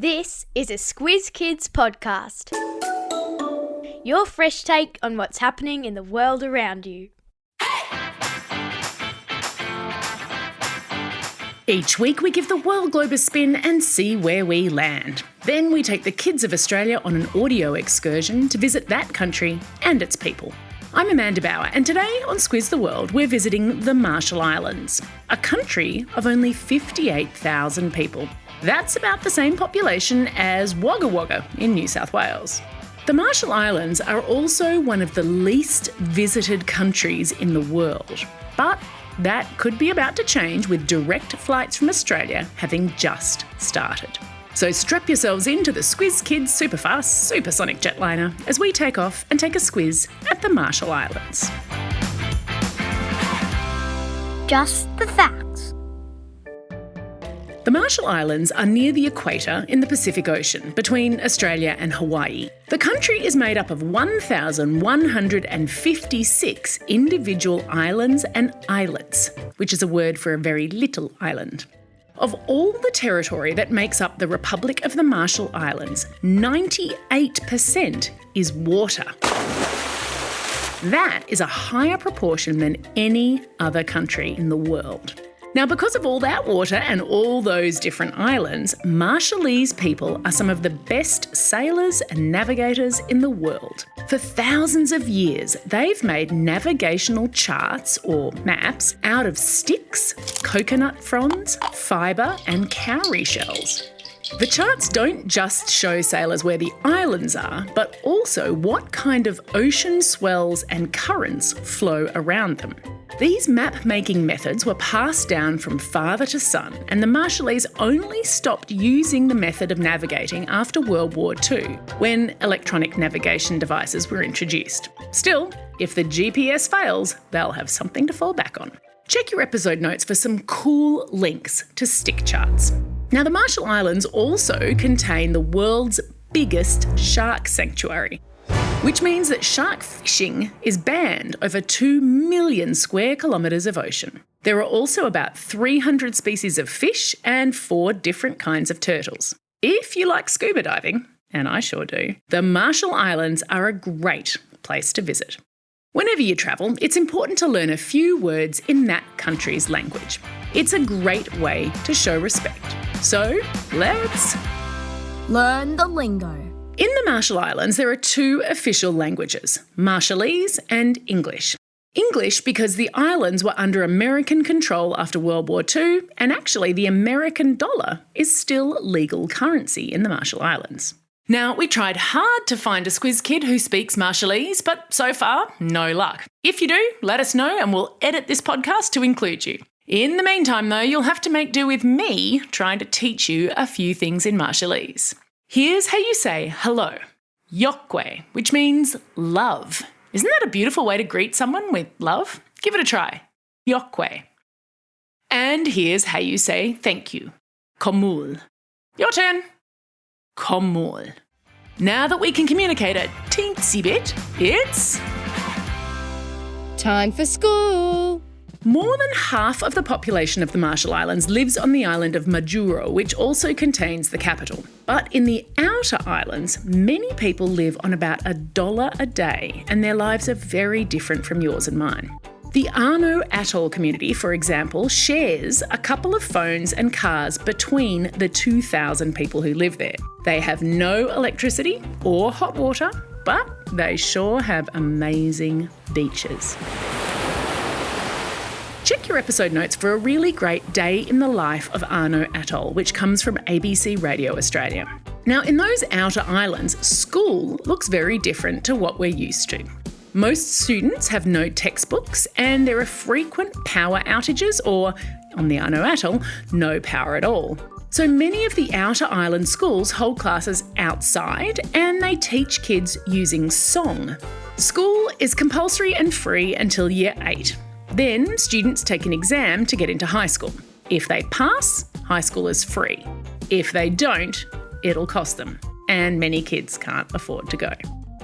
This is a Squiz Kids podcast. Your fresh take on what's happening in the world around you. Each week we give the world globe a spin and see where we land. Then we take the kids of Australia on an audio excursion to visit that country and its people. I'm Amanda Bauer, and today on Squiz the World we're visiting the Marshall Islands, a country of only 58,000 people. That's about the same population as Wagga Wagga in New South Wales. The Marshall Islands are also one of the least visited countries in the world, but that could be about to change with direct flights from Australia having just started. So strap yourselves into the Squiz Kids Superfast Supersonic Jetliner as we take off and take a squiz at the Marshall Islands. Just the facts. The Marshall Islands are near the equator in the Pacific Ocean, between Australia and Hawaii. The country is made up of 1,156 individual islands and islets, which is a word for a very little island. Of all the territory that makes up the Republic of the Marshall Islands, 98% is water. That is a higher proportion than any other country in the world. Now, because of all that water and all those different islands, Marshallese people are some of the best sailors and navigators in the world. For thousands of years, they've made navigational charts or maps out of sticks, coconut fronds, fibre and cowrie shells. The charts don't just show sailors where the islands are, but also what kind of ocean swells and currents flow around them. These map-making methods were passed down from father to son, and the Marshallese only stopped using the method of navigating after World War II, when electronic navigation devices were introduced. Still, if the GPS fails, they'll have something to fall back on. Check your episode notes for some cool links to stick charts. Now, the Marshall Islands also contain the world's biggest shark sanctuary, which means that shark fishing is banned over 2 million square kilometres of ocean. There are also about 300 species of fish and 4 different kinds of turtles. If you like scuba diving, and I sure do, the Marshall Islands are a great place to visit. Whenever you travel, it's important to learn a few words in that country's language. It's a great way to show respect. So, let's learn the lingo. In the Marshall Islands, there are 2 official languages, Marshallese and English. English because the islands were under American control after World War II, and actually the American dollar is still legal currency in the Marshall Islands. Now, we tried hard to find a Squiz kid who speaks Marshallese, but so far, no luck. If you do, let us know and we'll edit this podcast to include you. In the meantime, though, you'll have to make do with me trying to teach you a few things in Marshallese. Here's how you say hello. Yokwe, which means love. Isn't that a beautiful way to greet someone with love? Give it a try. Yokwe. And here's how you say thank you. Komul. Your turn. Komul. Now that we can communicate a teensy bit, it's time for school. More than half of the population of the Marshall Islands lives on the island of Majuro, which also contains the capital. But in the outer islands, many people live on about $1 a day, and their lives are very different from yours and mine. The Arno Atoll community, for example, shares a couple of phones and cars between the 2,000 people who live there. They have no electricity or hot water, but they sure have amazing beaches. Check your episode notes for a really great day in the life of Arno Atoll, which comes from ABC Radio Australia. Now, in those outer islands, school looks very different to what we're used to. Most students have no textbooks and there are frequent power outages or, on the Arno Atoll, no power at all. So many of the outer island schools hold classes outside and they teach kids using song. School is compulsory and free until year 8. Then students take an exam to get into high school. If they pass, high school is free. If they don't, it'll cost them. And many kids can't afford to go.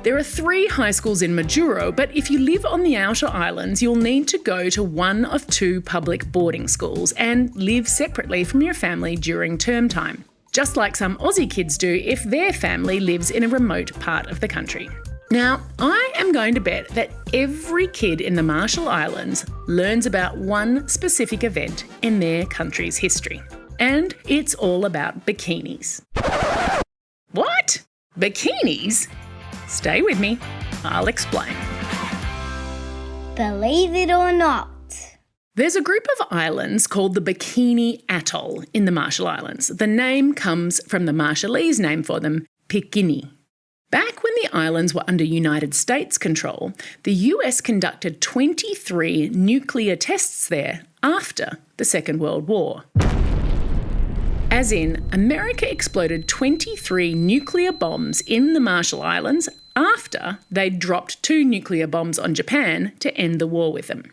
There are 3 high schools in Majuro, but if you live on the outer islands, you'll need to go to one of 2 public boarding schools and live separately from your family during term time. just like some Aussie kids do if their family lives in a remote part of the country. Now, I am going to bet that every kid in the Marshall Islands learns about one specific event in their country's history. And it's all about bikinis. What? Bikinis? Stay with me. I'll explain. Believe it or not. There's a group of islands called the Bikini Atoll in the Marshall Islands. The name comes from the Marshallese name for them, Bikini. Back when the islands were under United States control, the US conducted 23 nuclear tests there after the Second World War. As in, America exploded 23 nuclear bombs in the Marshall Islands after they'd dropped 2 nuclear bombs on Japan to end the war with them.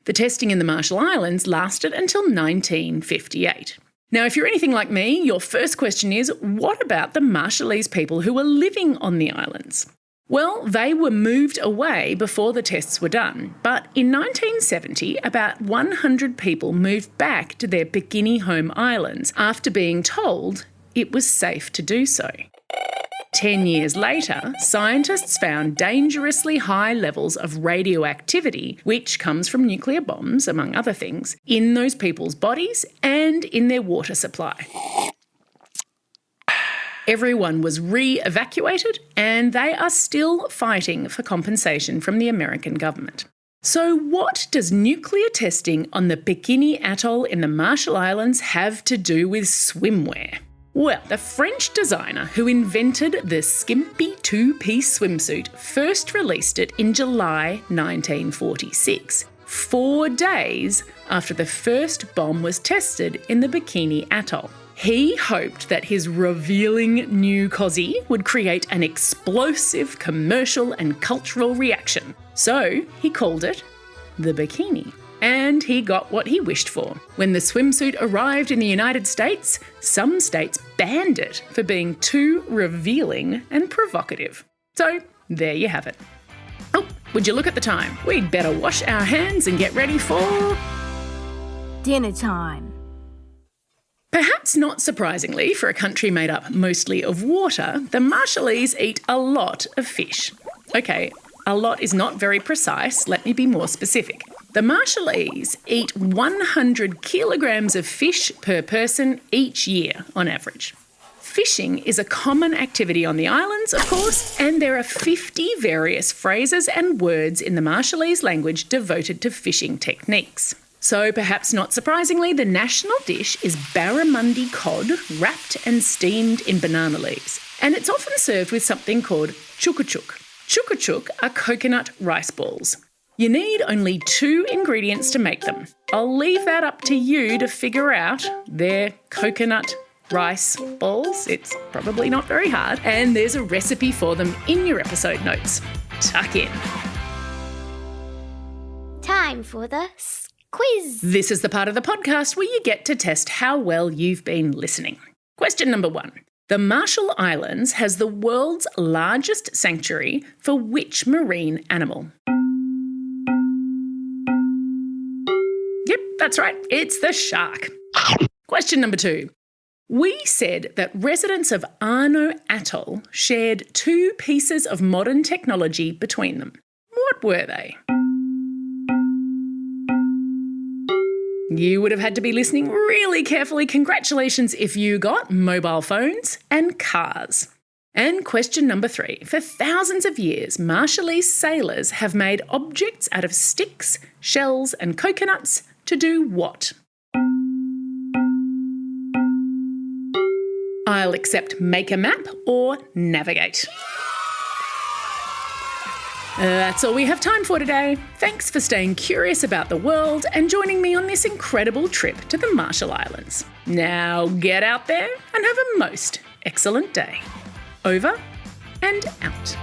The testing in the Marshall Islands lasted until 1958. Now, if you're anything like me, your first question is, what about the Marshallese people who were living on the islands? Well, they were moved away before the tests were done, but in 1970, about 100 people moved back to their Bikini home islands after being told it was safe to do so. 10 years later, scientists found dangerously high levels of radioactivity, which comes from nuclear bombs, among other things, in those people's bodies and in their water supply. Everyone was re-evacuated, and they are still fighting for compensation from the American government. So what does nuclear testing on the Bikini Atoll in the Marshall Islands have to do with swimwear? Well, the French designer who invented the skimpy 2-piece swimsuit first released it in July 1946, 4 days after the first bomb was tested in the Bikini Atoll. He hoped that his revealing new cosy would create an explosive commercial and cultural reaction. So he called it the Bikini. And he got what he wished for. When the swimsuit arrived in the United States, some states banned it for being too revealing and provocative. So there you have it. Oh, would you look at the time? We'd better wash our hands and get ready for dinner time. Perhaps not surprisingly, for a country made up mostly of water, the Marshallese eat a lot of fish. Okay, a lot is not very precise, let me be more specific. The Marshallese eat 100 kilograms of fish per person each year on average. Fishing is a common activity on the islands, of course, and there are 50 various phrases and words in the Marshallese language devoted to fishing techniques. So perhaps not surprisingly, the national dish is barramundi cod wrapped and steamed in banana leaves. And it's often served with something called chukachuk. Chukachuk are coconut rice balls. You need only 2 ingredients to make them. I'll leave that up to you to figure out. They're coconut rice balls. It's probably not very hard. And there's a recipe for them in your episode notes. Tuck in. Time for the quiz. This is the part of the podcast where you get to test how well you've been listening. Question number 1. The Marshall Islands has the world's largest sanctuary for which marine animal? Yep, that's right. It's the shark. Question number 2. We said that residents of Arno Atoll shared 2 pieces of modern technology between them. What were they? You would have had to be listening really carefully. Congratulations if you got mobile phones and cars. And question number 3. For thousands of years, Marshallese sailors have made objects out of sticks, shells and coconuts to do what? I'll accept make a map or navigate. That's all we have time for today. Thanks for staying curious about the world and joining me on this incredible trip to the Marshall Islands. Now get out there and have a most excellent day. Over and out.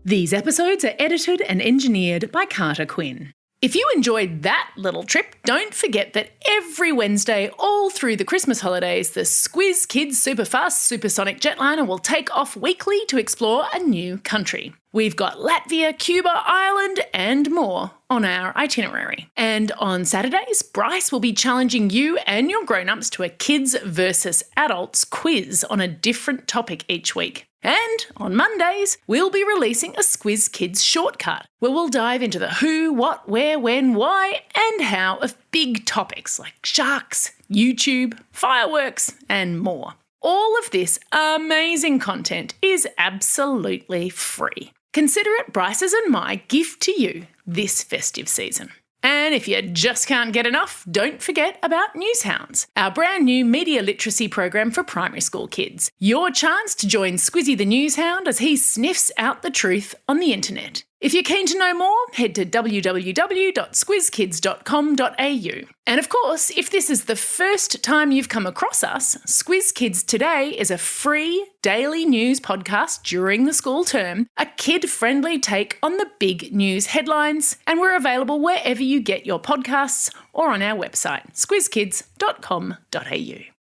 These episodes are edited and engineered by Carter Quinn. If you enjoyed that little trip, don't forget that every Wednesday all through the Christmas holidays, the Squiz Kids Superfast Supersonic Jetliner will take off weekly to explore a new country. We've got Latvia, Cuba, Ireland and more on our itinerary. And on Saturdays, Bryce will be challenging you and your grown-ups to a kids versus adults quiz on a different topic each week. And on Mondays, we'll be releasing a Squiz Kids shortcut, where we'll dive into the who, what, where, when, why, and how of big topics like sharks, YouTube, fireworks, and more. All of this amazing content is absolutely free. Consider it Bryce's and my gift to you this festive season. And if you just can't get enough, don't forget about Newshounds, our brand new media literacy program for primary school kids. Your chance to join Squizzy the Newshound as he sniffs out the truth on the internet. If you're keen to know more, head to www.squizkids.com.au. And of course, if this is the first time you've come across us, Squiz Kids Today is a free daily news podcast during the school term, a kid-friendly take on the big news headlines, and we're available wherever you get your podcasts or on our website, squizkids.com.au.